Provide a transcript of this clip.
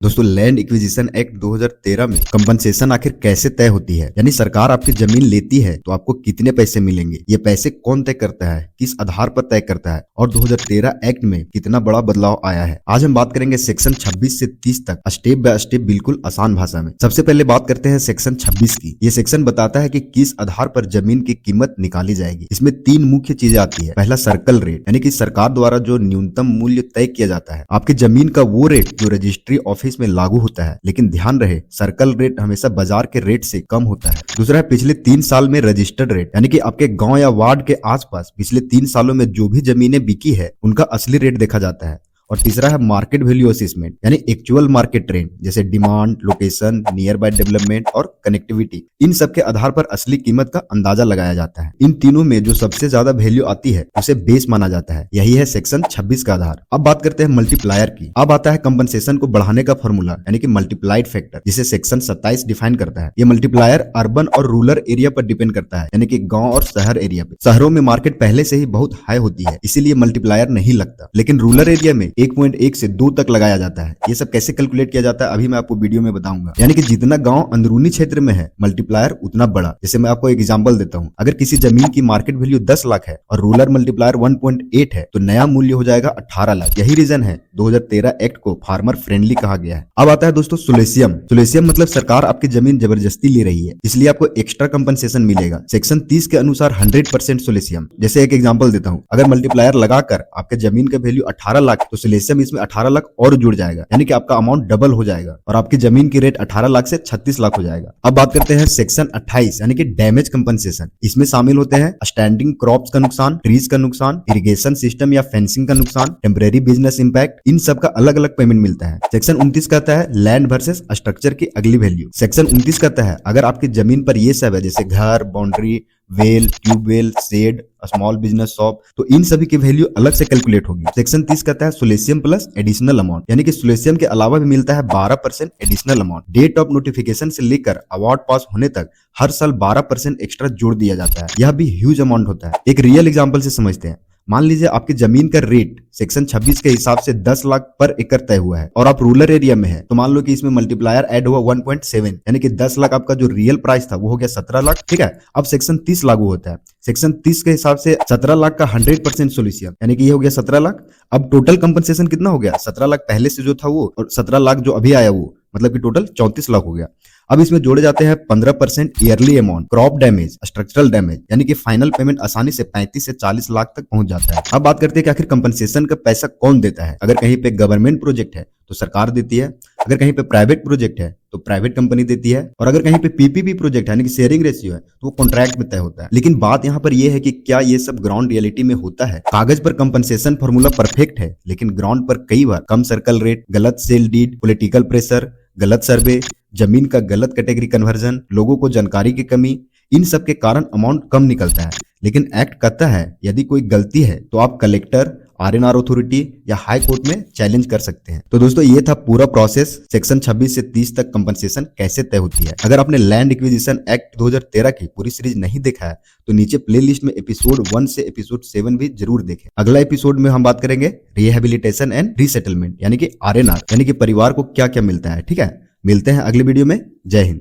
दोस्तों land acquisition act 2013 में compensation आखिर कैसे तय होती है, यानी सरकार आपकी जमीन लेती है तो आपको कितने पैसे मिलेंगे, ये पैसे कौन तय करता है, किस आधार पर तय करता है और 2013 एक्ट में कितना बड़ा बदलाव आया है। आज हम बात करेंगे सेक्शन 26 से 30 तक स्टेप बाय स्टेप बिल्कुल आसान भाषा में। सबसे पहले बात करते हैं सेक्शन 26 की। ये सेक्शन बताता है कि किस आधार पर जमीन की कीमत निकाली जाएगी। इसमें तीन मुख्य चीजें आती है। पहला सर्कल रेट, यानी कि सरकार द्वारा जो न्यूनतम मूल्य तय किया जाता है आपकी जमीन का, वो रेट जो रजिस्ट्री ऑफिस में लागू होता है। लेकिन ध्यान रहे, सर्कल रेट हमेशा बाजार के रेट से कम होता है। दूसरा है पिछले 3 साल में रजिस्टर्ड रेट, यानी कि आपके गांव या वार्ड के आसपास पिछले 3 सालों में जो भी जमीनें बिकी है उनका असली रेट देखा जाता है। और तीसरा है मार्केट वैल्यू असेसमेंट, यानी एक्चुअल मार्केट ट्रेंड, जैसे demand, location, near by development और कनेक्टिविटी। इन सब के आधार पर असली कीमत का अंदाजा लगाया जाता है। इन तीनों में जो सबसे ज्यादा वैल्यू आती है उसे बेस माना जाता है। यही है सेक्शन 26 का आधार। अब बात करते हैं मल्टीप्लायर की। अब आता है कंपनसेशन को बढ़ाने का फॉर्मूला, यानी कि मल्टीप्लाइड फैक्टर, जिसे सेक्शन 27 डिफाइन करता है। ये मल्टीप्लायर अर्बन और रूरल एरिया पर डिपेंड करता है, यानी कि गांव और शहर एरिया पे। शहरों में मार्केट पहले से ही बहुत हाई होती है, इसीलिए मल्टीप्लायर नहीं लगता। लेकिन रूरल एरिया में 1.1 से 2 तक लगाया जाता है। ये सब कैसे कैलकुलेट किया जाता है अभी मैं आपको वीडियो में बताऊंगा। यानी कि जितना गांव अंदरूनी क्षेत्र में है मल्टीप्लायर उतना बड़ा। जैसे मैं आपको एक एग्जांपल देता हूं, अगर किसी जमीन की मार्केट वैल्यू 10 लाख है और रूरल मल्टीप्लायर 1.8 है तो नया मूल्य हो जाएगा 18 लाख। यही रीजन है 2013 एक्ट को फार्मर फ्रेंडली कहा गया है। अब आता है दोस्तों सुलेसियम। सुलेसियम मतलब सरकार आपकी जमीन जबरदस्ती ले रही है, इसलिए आपको एक्स्ट्रा कंपनसेशन मिलेगा। सेक्शन 30 के अनुसार 100% सुलेसियम। जैसे एक एग्जांपल देता हूं, अगर मल्टीप्लायर लगाकर आपके जमीन का वैल्यू 18 लाख तो सुलेसियम इसमें 18 लाख और जुड़ जाएगा, यानी कि आपका अमाउंट डबल हो जाएगा और आपकी जमीन की रेट 18 लाख से 36 लाख हो जाएगा। अब बात करते हैं सेक्शन 28, यानी कि डैमेज कंपनसेशन। इसमें शामिल होते हैं स्टैंडिंग क्रॉप्स का नुकसान, ट्रीज का नुकसान, इरिगेशन सिस्टम या फेंसिंग का नुकसान, टेम्परेरी बिजनेस इंपैक्ट। इन सब का अलग अलग पेमेंट मिलता है। सेक्शन 29 कहता है लैंड वर्सेस स्ट्रक्चर की अगली वैल्यू। सेक्शन 29 कहता है अगर आपकी जमीन पर ये सब है, जैसे घर, boundary, well, tubewell, shed, small business shop, तो इन सभी की वैल्यू अलग से कैलकुलेट होगी। सेक्शन 30 कहता है सुलेसियम प्लस एडिशनल अमाउंट, यानी कि सुलेसियम के अलावा भी मिलता है 12% additional amount. Date of notification से लेकर अवार्ड पास होने तक हर साल 12% एक्स्ट्रा जोड़ दिया जाता है। यह भी ह्यूज अमाउंट होता है। एक रियल एग्जांपल से समझते हैं। मान लीजिए आपकी जमीन का रेट सेक्शन 26 के हिसाब से 10 लाख पर एकड़ तय हुआ है और आप रूरल एरिया में है, तो मान लो कि इसमें मल्टीप्लायर ऐड हुआ 1.7, यानी कि 10 लाख आपका जो रियल प्राइस था वो हो गया 17 लाख। ठीक है, अब सेक्शन 30 लागू होता है। सेक्शन 30 के हिसाब से 17 लाख का 100% सोल्यूशन, यानी कि ये हो गया 17 लाख। अब टोटल कंपनसेशन कितना हो गया? 17 लाख पहले से जो था वो और 17 लाख जो अभी आया वो, मतलब कि टोटल 34 लाख हो गया। अब इसमें जोड़े जाते हैं 15% yearly amount, crop damage, structural damage, यानी कि फाइनल पेमेंट आसानी से 35 से 40 लाख तक पहुंच जाता है। अब बात करते हैं कि आखिर कंपनसेशन का पैसा कौन देता है। अगर कहीं पे गवर्नमेंट प्रोजेक्ट है तो सरकार देती है, अगर कहीं पे प्राइवेट प्रोजेक्ट है तो प्राइवेट कंपनी देती है, और अगर कहीं पे पीपीपी प्रोजेक्ट है यानी कि शेयरिंग रेशियो है तो वो कॉन्ट्रैक्ट में तय होता है। लेकिन बात यहाँ पर यह है कि क्या ये सब ग्राउंड रियलिटी में होता है? कागज पर कंपनसेशन फॉर्मूला परफेक्ट है, लेकिन ग्राउंड पर कई बार कम सर्कल रेट, गलत सेल डीड, पॉलिटिकल प्रेशर, गलत सर्वे, जमीन का गलत कैटेगरी कन्वर्जन, लोगों को जानकारी की कमी, इन सब के कारण अमाउंट कम निकलता है। लेकिन एक्ट कहता है यदि कोई गलती है तो आप कलेक्टर, आरएनआर अथॉरिटी या हाई कोर्ट में चैलेंज कर सकते हैं। तो दोस्तों ये था पूरा प्रोसेस, सेक्शन 26 से 30 तक कंपनसेशन कैसे तय होती है। अगर आपने लैंड एक्विजिशन एक्ट 2013 की पूरी सीरीज नहीं देखा है तो नीचे प्लेलिस्ट में एपिसोड 1 से एपिसोड 7 भी जरूर देखें। अगला एपिसोड में हम बात करेंगे रिहेबिलिटेशन एंड रीसेटलमेंट, यानी कि आरएनआर, यानी कि परिवार को क्या क्या मिलता है। ठीक है, मिलते हैं अगले वीडियो में। जय हिंद।